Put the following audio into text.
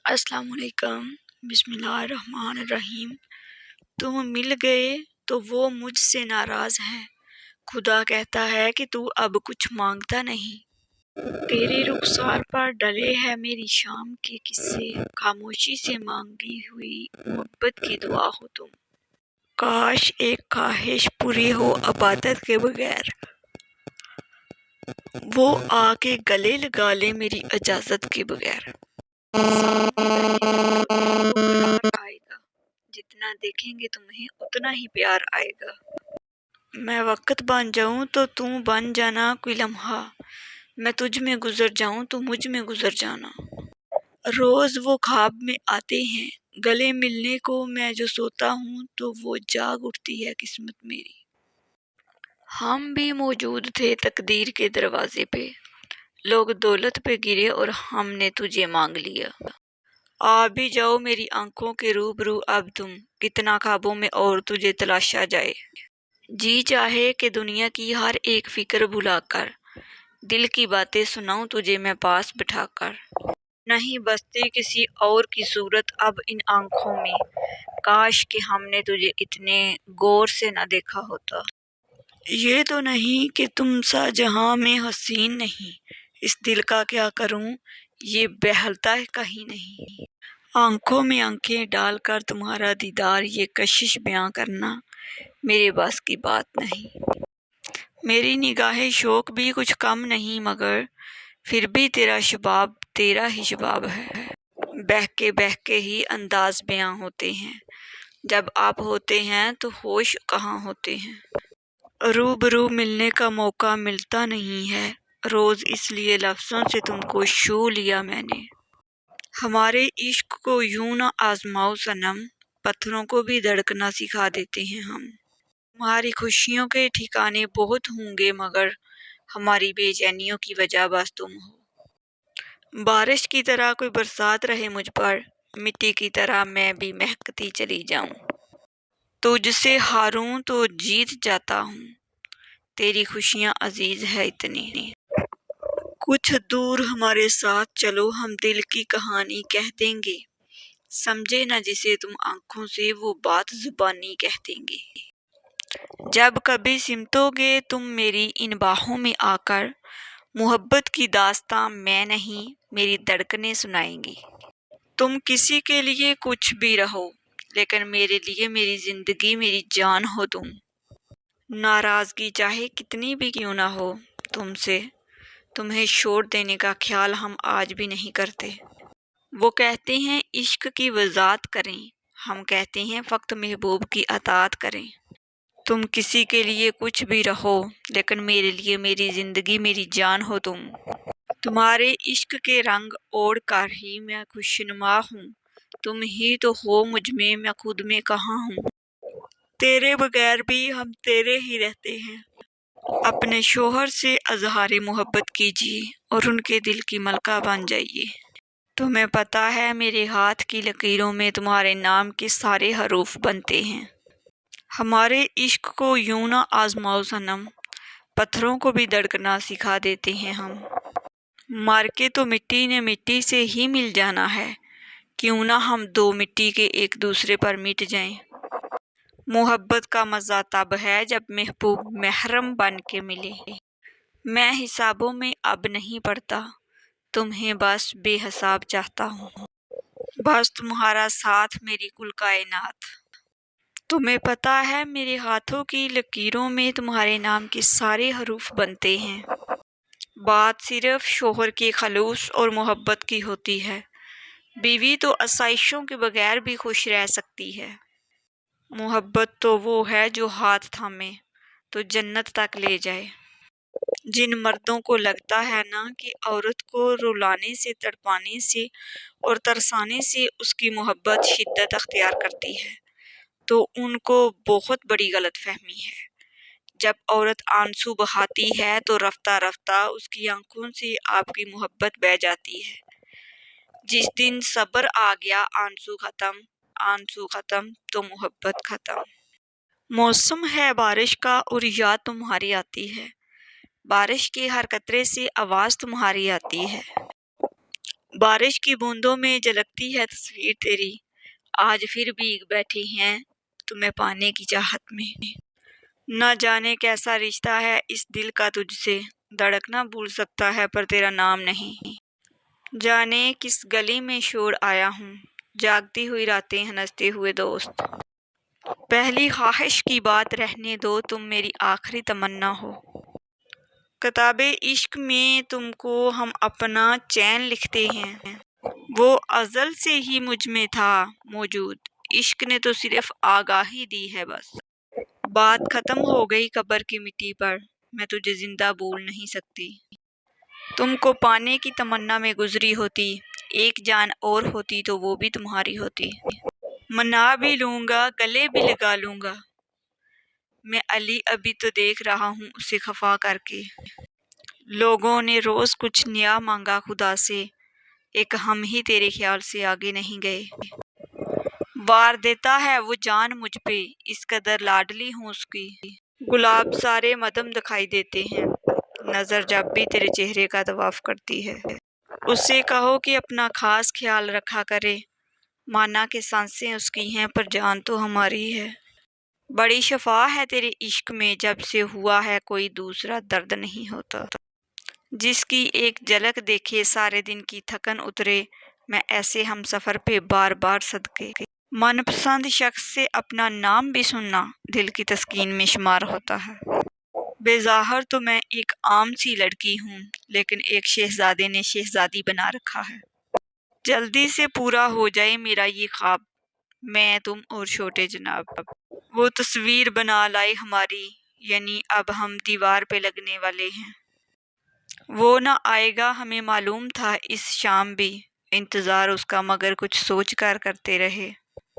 السلام علیکم۔ بسم اللہ الرحمن الرحیم۔ تم مل گئے تو وہ مجھ سے ناراض ہے۔ خدا کہتا ہے کہ تو اب کچھ مانگتا نہیں۔ تیرے رخسار پر ڈلے ہے میری شام کے قصے، خاموشی سے مانگی ہوئی محبت کی دعا ہو تم۔ کاش ایک خواہش پوری ہو عبادت کے بغیر، وہ آ کے گلے لگا لے میری اجازت کے بغیر۔ آئے گا جتنا دیکھیں گے تمہیں اتنا ہی پیار آئے گا۔ میں وقت بن جاؤں تو تم بن جانا کوئی لمحہ، میں تجھ میں گزر جاؤں تو مجھ میں گزر جانا۔ روز وہ خواب میں آتے ہیں، گلے ملنے کو میں جو سوتا ہوں تو وہ جاگ اٹھتی ہے قسمت میری۔ ہم بھی موجود تھے تقدیر کے دروازے پہ، لوگ دولت پہ گرے اور ہم نے تجھے مانگ لیا۔ آ بھی جاؤ میری آنکھوں کے روبرو اب تم، کتنا خوابوں میں اور تجھے تلاشا جائے۔ جی چاہے کہ دنیا کی ہر ایک فکر بھلا کر، دل کی باتیں سناؤں تجھے میں پاس بٹھا کر۔ نہیں بستی کسی اور کی صورت اب ان آنکھوں میں، کاش کہ ہم نے تجھے اتنے غور سے نہ دیکھا ہوتا۔ یہ تو نہیں کہ تم سا جہاں میں حسین نہیں، اس دل کا کیا کروں یہ بہلتا ہے کہیں نہیں۔ آنکھوں میں آنکھیں ڈال کر تمہارا دیدار یہ کشش بیاں کرنا میرے بس کی بات نہیں۔ میری نگاہ شوق بھی کچھ کم نہیں مگر پھر بھی تیرا شباب تیرا ہی شباب ہے۔ بہہ کے ہی انداز بیاں ہوتے ہیں، جب آپ ہوتے ہیں تو ہوش کہاں ہوتے ہیں۔ روبرو ملنے کا موقع ملتا نہیں ہے روز، اس لیے لفظوں سے تم کو چھو لیا میں نے۔ ہمارے عشق کو یوں نہ آزماؤ صنم، پتھروں کو بھی دھڑکنا سکھا دیتے ہیں ہم۔ تمہاری خوشیوں کے ٹھکانے بہت ہوں گے مگر ہماری بے چینیوں کی وجہ بس تم ہو۔ بارش کی طرح کوئی برسات رہے مجھ پر، مٹی کی طرح میں بھی مہکتی چلی جاؤں۔ تجھ سے ہاروں تو جیت جاتا ہوں، تیری خوشیاں عزیز ہے اتنی۔ کچھ دور ہمارے ساتھ چلو، ہم دل کی کہانی کہہ دیں گے، سمجھے نہ جسے تم آنکھوں سے وہ بات زبانی کہہ دیں گے۔ جب کبھی سمٹو گے تم میری ان باہوں میں آ کر، محبت کی داستاں میں نہیں میری دھڑکنیں سنائیں گی۔ تم کسی کے لیے کچھ بھی رہو لیکن میرے لیے میری زندگی میری جان ہو تم۔ ناراضگی چاہے کتنی بھی کیوں نہ ہو تم سے، تمہیں چھوڑ دینے کا خیال ہم آج بھی نہیں کرتے۔ وہ کہتے ہیں عشق کی وضاحت کریں، ہم کہتے ہیں فقط محبوب کی اطاعت کریں۔ تم کسی کے لیے کچھ بھی رہو لیکن میرے لیے میری زندگی میری جان ہو تم۔ تمہارے عشق کے رنگ اوڑھ کر ہی میں خوشنما ہوں، تم ہی تو ہو مجھ میں خود میں کہاں ہوں۔ تیرے بغیر بھی ہم تیرے ہی رہتے ہیں۔ اپنے شوہر سے اظہار محبت کیجیے اور ان کے دل کی ملکہ بن جائیے۔ تمہیں پتہ ہے میرے ہاتھ کی لکیروں میں تمہارے نام کے سارے حروف بنتے ہیں۔ ہمارے عشق کو یوں نہ آزماؤ صنم، پتھروں کو بھی دھڑکنا سکھا دیتے ہیں ہم۔ مر کے تو مٹی نے مٹی سے ہی مل جانا ہے، کیوں نہ ہم دو مٹی کے ایک دوسرے پر مٹ جائیں۔ محبت کا مزہ تب ہے جب محبوب محرم بن کے ملے۔ میں حسابوں میں اب نہیں پڑتا، تمہیں بس بے حساب چاہتا ہوں، بس تمہارا ساتھ میری کل کائنات۔ تمہیں پتہ ہے میرے ہاتھوں کی لکیروں میں تمہارے نام کے سارے حروف بنتے ہیں۔ بات صرف شوہر کے خلوص اور محبت کی ہوتی ہے، بیوی تو آسائشوں کے بغیر بھی خوش رہ سکتی ہے۔ محبت تو وہ ہے جو ہاتھ تھامے تو جنت تک لے جائے۔ جن مردوں کو لگتا ہے نا کہ عورت کو رلانے سے، تڑپانے سے اور ترسانے سے اس کی محبت شدت اختیار کرتی ہے تو ان کو بہت بڑی غلط فہمی ہے۔ جب عورت آنسو بہاتی ہے تو رفتہ رفتہ اس کی آنکھوں سے آپ کی محبت بہہ جاتی ہے۔ جس دن صبر آ گیا آنسو ختم تو محبت ختم۔ موسم ہے بارش کا اور یاد تمہاری آتی ہے، بارش کے ہر قطرے سے آواز تمہاری آتی ہے۔ بارش کی بوندوں میں جھلکتی ہے تصویر تیری، آج پھر بھیگ بیٹھی ہیں تمہیں پانے کی چاہت میں۔ نہ جانے کیسا رشتہ ہے اس دل کا تجھ سے، دھڑکنا بھول سکتا ہے پر تیرا نام نہیں۔ جانے کس گلی میں شور آیا ہوں، جاگتی ہوئی راتیں ہنستے ہوئے دوست۔ پہلی خواہش کی بات رہنے دو، تم میری آخری تمنا ہو۔ کتاب عشق میں تم کو ہم اپنا چین لکھتے ہیں، وہ ازل سے ہی مجھ میں تھا موجود، عشق نے تو صرف آگاہی دی ہے بس۔ بات ختم ہو گئی قبر کی مٹی پر، میں تجھے زندہ بھول نہیں سکتی۔ تم کو پانے کی تمنا میں گزری ہوتی، ایک جان اور ہوتی تو وہ بھی تمہاری ہوتی۔ منا بھی لوں گا گلے بھی لگا لوں گا، میں علی ابھی تو دیکھ رہا ہوں اسے خفا کر کے۔ لوگوں نے روز کچھ نیا مانگا خدا سے، ایک ہم ہی تیرے خیال سے آگے نہیں گئے۔ وار دیتا ہے وہ جان مجھ پہ، اس قدر لاڈلی ہوں اس کی۔ گلاب سارے مدھم دکھائی دیتے ہیں، نظر جب بھی تیرے چہرے کا طواف کرتی ہے۔ اس سے کہو کہ اپنا خاص خیال رکھا کرے، مانا کہ سانسیں اس کی ہیں پر جان تو ہماری ہے۔ بڑی شفا ہے تیرے عشق میں، جب سے ہوا ہے کوئی دوسرا درد نہیں ہوتا۔ جس کی ایک جھلک دیکھے سارے دن کی تھکن اترے، میں ایسے ہم سفر پہ بار بار صدقے۔ من پسند شخص سے اپنا نام بھی سننا دل کی تسکین میں شمار ہوتا ہے۔ بے ظاہر تو میں ایک عام سی لڑکی ہوں، لیکن ایک شہزادے نے شہزادی بنا رکھا ہے۔ جلدی سے پورا ہو جائے میرا یہ خواب، میں تم اور چھوٹے جناب۔ وہ تصویر بنا لائے ہماری، یعنی اب ہم دیوار پہ لگنے والے ہیں۔ وہ نہ آئے گا ہمیں معلوم تھا اس شام بھی، انتظار اس کا مگر کچھ سوچ کر کرتے رہے۔